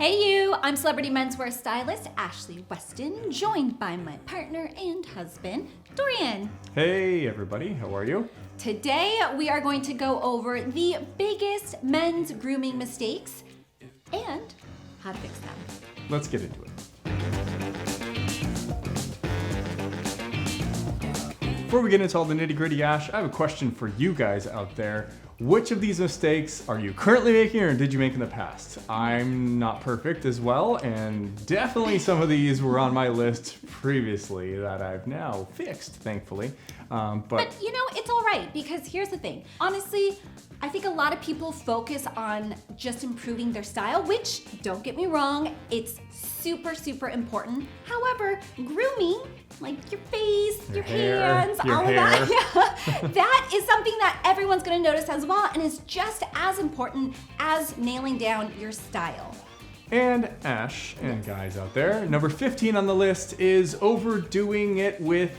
Hey you, I'm celebrity menswear stylist Ashley Weston, joined by my partner and husband, Dorian. Hey everybody, how are you? Today we are going to go over the biggest men's grooming mistakes and how to fix them. Let's get into it. Before we get into all the nitty-gritty, Ash, I have a question for you guys out there. Which of these mistakes are you currently making or did you make in the past? I'm not perfect as well, and definitely some of these were on my list previously that I've now fixed, thankfully. But you know, it's all right, because here's the thing. Honestly, I think a lot of people focus on just improving their style, which, don't get me wrong, it's super, super important. However, grooming, like your face, your hands, all of that, yeah, that is something that everyone's gonna notice as well, and is just as important as nailing down your style. And Ash, and guys out there, number 15 on the list is overdoing it with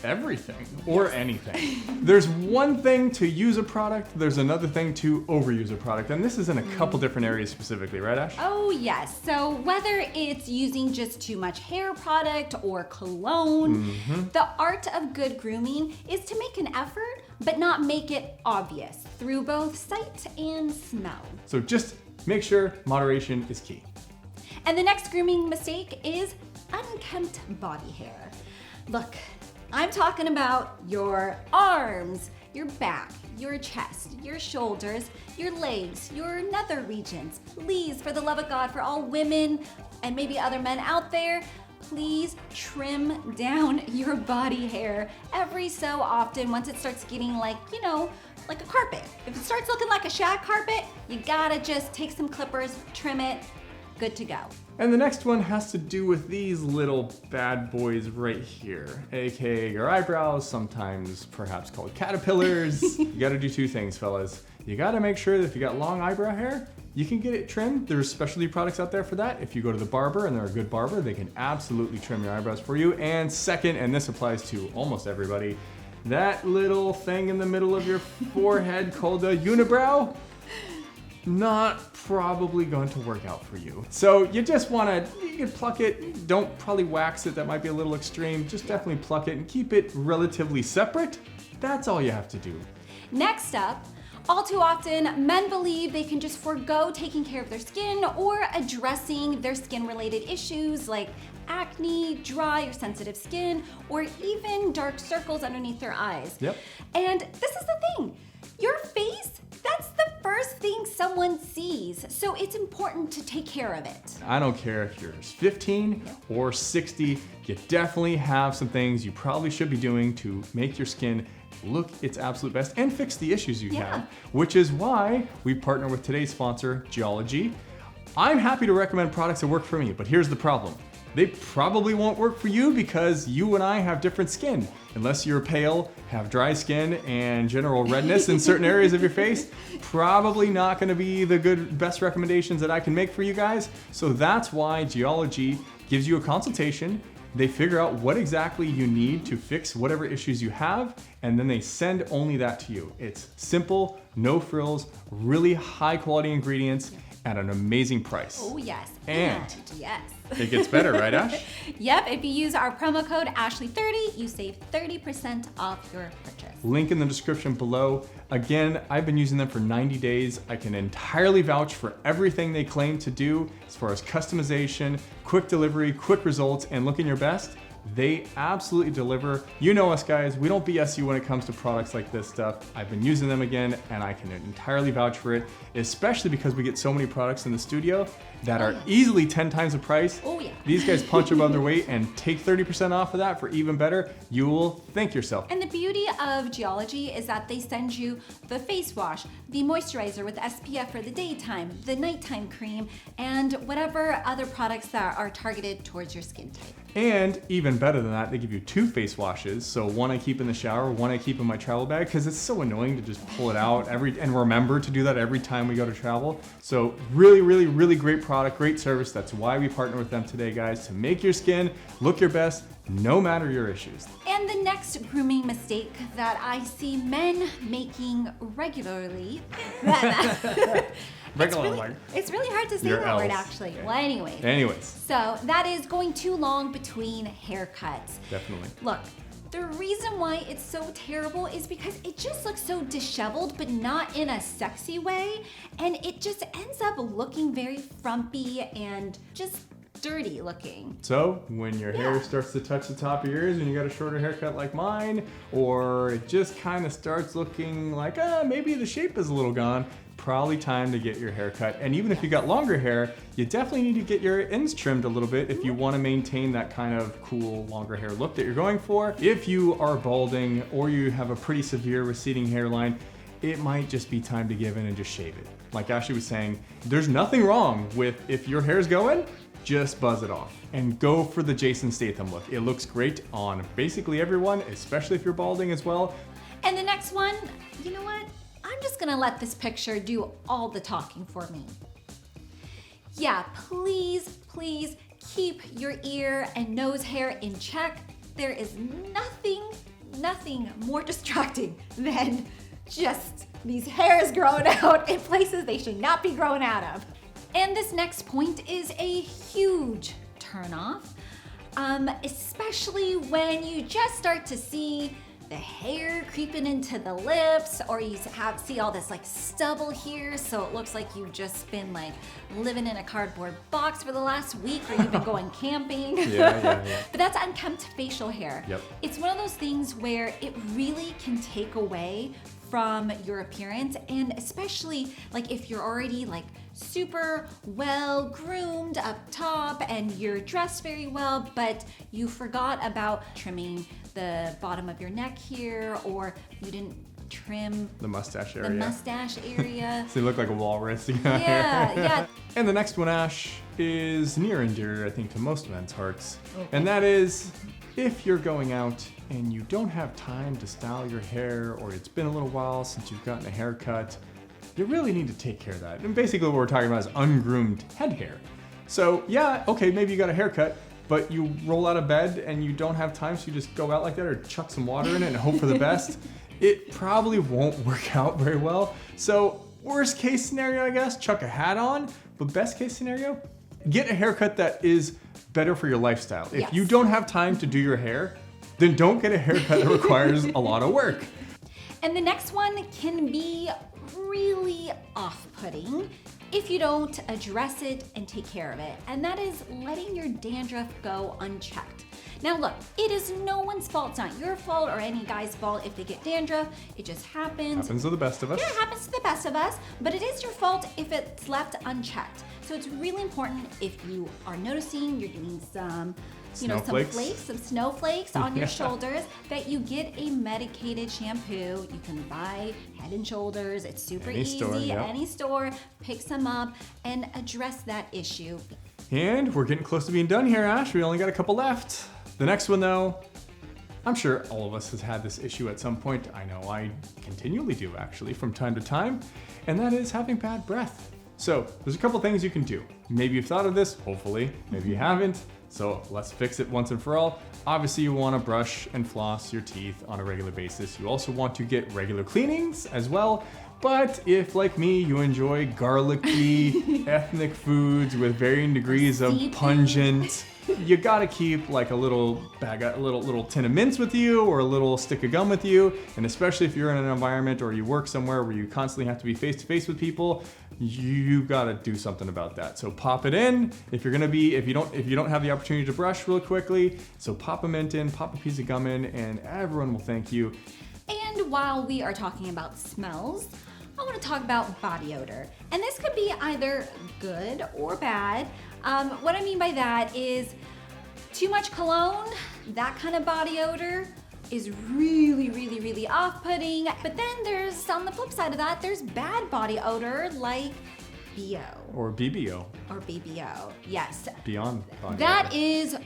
everything or anything. There's one thing to use a product, there's another thing to overuse a product, and this is in a couple different areas specifically, right Ash? Oh yes, so whether it's using just too much hair product or cologne, the art of good grooming is to make an effort, but not make it obvious through both sight and smell. So just make sure moderation is key. And the next grooming mistake is unkempt body hair. Look, I'm talking about your arms, your back, your chest, your shoulders, your legs, your nether regions. Please, for the love of God, for all women and maybe other men out there, please trim down your body hair every so often once it starts getting like, you know, like a carpet. If it starts looking like a shag carpet, you gotta just take some clippers, trim it, good to go. And the next one has to do with these little bad boys right here, aka your eyebrows, sometimes perhaps called caterpillars. You gotta do two things, fellas. You gotta make sure that if you got long eyebrow hair, you can get it trimmed. There's specialty products out there for that. If you go to the barber and they're a good barber, they can absolutely trim your eyebrows for you. And second, and this applies to almost everybody, that little thing in the middle of your forehead called a unibrow, not probably going to work out for you. So you just wanna, you can pluck it, don't probably wax it, that might be a little extreme, just definitely pluck it and keep it relatively separate. That's all you have to do. Next up, all too often, men believe they can just forego taking care of their skin or addressing their skin-related issues like acne, dry or sensitive skin, or even dark circles underneath their eyes. Yep. And this is the thing, your face, that's the first thing someone sees, so it's important to take care of it. I don't care if you're 15 or 60, you definitely have some things you probably should be doing to make your skin look its absolute best and fix the issues you have, which is why we partner with today's sponsor, Geology. I'm happy to recommend products that work for me, but here's the problem. They probably won't work for you because you and I have different skin. Unless you're pale, have dry skin, and general redness in certain areas of your face, probably not gonna be the best recommendations that I can make for you guys. So that's why Geology gives you a consultation. They figure out what exactly you need to fix whatever issues you have, and then they send only that to you. It's simple, no frills, really high quality ingredients at an amazing price. Oh yes, and yes. It gets better, right Ash? Yep, if you use our promo code Ashley30, you save 30% off your purchase. Link in the description below. Again, I've been using them for 90 days. I can entirely vouch for everything they claim to do as far as customization, quick delivery, quick results, and looking your best. They absolutely deliver. You know us guys, we don't BS you when it comes to products like this stuff. I've been using them again and I can entirely vouch for it, especially because we get so many products in the studio that are easily 10 times the price. Oh yeah. These guys punch above their weight and take 30% off of that for even better. You will thank yourself. And the beauty of Geology is that they send you the face wash, the moisturizer with SPF for the daytime, the nighttime cream, and whatever other products that are targeted towards your skin type. And even better than that, they give you 2 face washes. So one I keep in the shower, one I keep in my travel bag, because it's so annoying to just pull it out and remember to do that every time we go to travel. So really, really, really great product, great service. That's why we partner with them today, guys, to make your skin look your best, no matter your issues. And the next grooming mistake that I see men making regularly It's really hard to say Your that word L's. actually. Okay. Well, anyways. So that is going too long between haircuts. Definitely. Look, the reason why it's so terrible is because it just looks so disheveled, but not in a sexy way. And it just ends up looking very frumpy and just dirty looking. So when your hair starts to touch the top of your ears and you got a shorter haircut like mine, or it just kind of starts looking like, maybe the shape is a little gone, probably time to get your hair cut. And even if you got longer hair, you definitely need to get your ends trimmed a little bit if you want to maintain that kind of cool longer hair look that you're going for. If you are balding or you have a pretty severe receding hairline, it might just be time to give in and just shave it. Like Ashley was saying, there's nothing wrong with if your hair's going, just buzz it off and go for the Jason Statham look. It looks great on basically everyone, especially if you're balding as well. And the next one, you know what? I'm just gonna let this picture do all the talking for me. Yeah, please keep your ear and nose hair in check. There is nothing more distracting than just these hairs growing out in places they should not be growing out of. And this next point is a huge turnoff, especially when you just start to see the hair creeping into the lips, or you see all this like stubble here, so it looks like you've just been like living in a cardboard box for the last week, or you've been going camping. Yeah. But that's unkempt facial hair. Yep. It's one of those things where it really can take away from your appearance, and especially like if you're already like super well groomed up top and you're dressed very well, but you forgot about trimming the bottom of your neck here, or you didn't trim The mustache area. the mustache area. So you look like a walrus. Yeah. And the next one, Ash, is near and dear, I think, to most men's hearts. Okay. And that is, if you're going out and you don't have time to style your hair, or it's been a little while since you've gotten a haircut, you really need to take care of that. And basically what we're talking about is ungroomed head hair. So yeah, okay, maybe you got a haircut, but you roll out of bed and you don't have time, so you just go out like that or chuck some water in it and hope for the best. It probably won't work out very well. So worst case scenario, I guess, chuck a hat on. But best case scenario, get a haircut that is better for your lifestyle. If Yes. you don't have time to do your hair, then don't get a haircut that requires a lot of work. And the next one can be really off-putting if you don't address it and take care of it, and that is letting your dandruff go unchecked. Now look, it is no one's fault. It's not your fault or any guy's fault if they get dandruff. It just happens. Happens to the best of us. Yeah, it happens to the best of us, but it is your fault if it's left unchecked. So it's really important, if you are noticing you're getting some some snowflakes on your shoulders, that you get a medicated shampoo. You can buy Head and Shoulders. It's super easy. Any store, pick some up and address that issue. And we're getting close to being done here, Ash. We only got a couple left. The next one, though, I'm sure all of us has had this issue at some point. I know I continually do, actually, from time to time, and that is having bad breath. So there's a couple things you can do. Maybe you've thought of this, hopefully. Maybe you haven't. So let's fix it once and for all. Obviously, you want to brush and floss your teeth on a regular basis. You also want to get regular cleanings as well. But if, like me, you enjoy garlicky, ethnic foods with varying degrees of pungent, you gotta keep like a little bag, a little tin of mints with you, or a little stick of gum with you. And especially if you're in an environment or you work somewhere where you constantly have to be face to face with people, you gotta do something about that. So pop it in. If you don't have the opportunity to brush real quickly, so pop a mint in, pop a piece of gum in, and everyone will thank you. And while we are talking about smells, I want to talk about body odor. And this could be either good or bad. What I mean by that is too much cologne, that kind of body odor is really off-putting. But then there's, on the flip side of that, there's bad body odor like BO. Or BBO. Or BBO, yes. Beyond body That odor. is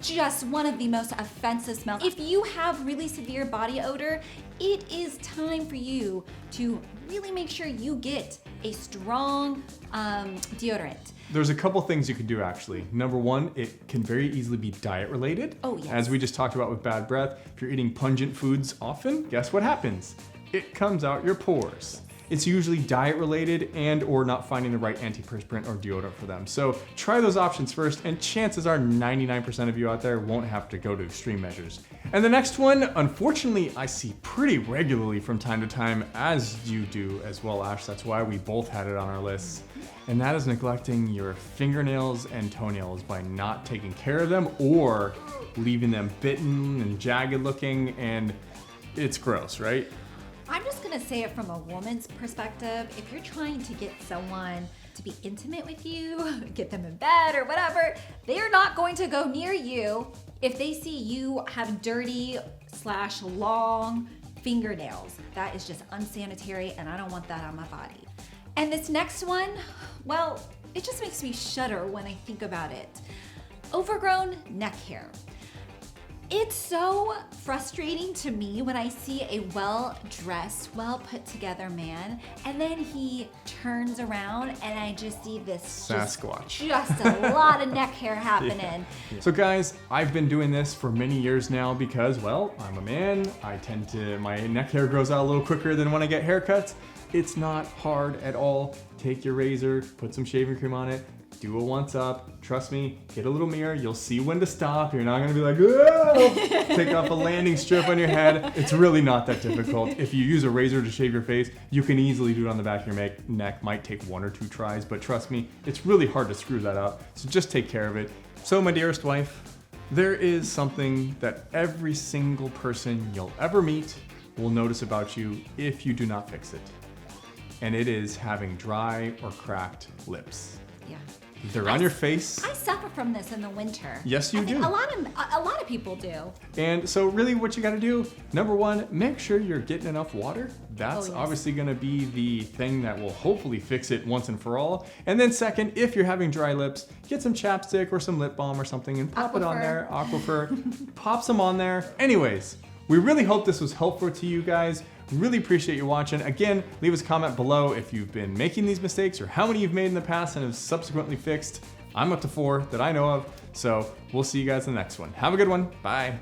just one of the most offensive smells. If you have really severe body odor, it is time for you to really make sure you get a strong deodorant. There's a couple things you can do, actually. Number one, it can very easily be diet related. Oh, yes. As we just talked about with bad breath, if you're eating pungent foods often, guess what happens? It comes out your pores. it's usually diet related and or not finding the right antiperspirant or deodorant for them. So try those options first, and chances are 99% of you out there won't have to go to extreme measures. And the next one, unfortunately, I see pretty regularly from time to time, as you do as well, Ash. That's why we both had it on our lists. And that is neglecting your fingernails and toenails by not taking care of them or leaving them bitten and jagged looking, and it's gross, right? I'm just gonna say it from a woman's perspective. If you're trying to get someone to be intimate with you, get them in bed or whatever, they are not going to go near you if they see you have dirty / long fingernails. That is just unsanitary, and I don't want that on my body. And this next one, well, it just makes me shudder when I think about it. Overgrown neck hair. It's so frustrating to me when I see a well-dressed, well-put-together man, and then he turns around and I just see this Sasquatch. just a lot of neck hair happening. Yeah. So guys, I've been doing this for many years now because, well, I'm a man. My neck hair grows out a little quicker than when I get haircuts. It's not hard at all. Take your razor, put some shaving cream on it, do a once up. Trust me, get a little mirror. You'll see when to stop. You're not gonna be like, oh! Take off a landing strip on your head. It's really not that difficult. If you use a razor to shave your face, you can easily do it on the back of your neck. Might take 1 or 2 tries, but trust me, it's really hard to screw that up. So just take care of it. So my dearest wife, there is something that every single person you'll ever meet will notice about you if you do not fix it. And it is having dry or cracked lips. Yeah. They're on your face. I suffer from this in the winter. Yes, you do. A lot of people do. And so really what you gotta do, number one, make sure you're getting enough water. That's obviously gonna be the thing that will hopefully fix it once and for all. And then second, if you're having dry lips, get some chapstick or some lip balm or something and pop it on there. Aquifer. Pop some on there. Anyways, we really hope this was helpful to you guys. Really appreciate you watching. Again, leave us a comment below if you've been making these mistakes or how many you've made in the past and have subsequently fixed. I'm up to 4 that I know of. So we'll see you guys in the next one. Have a good one. Bye.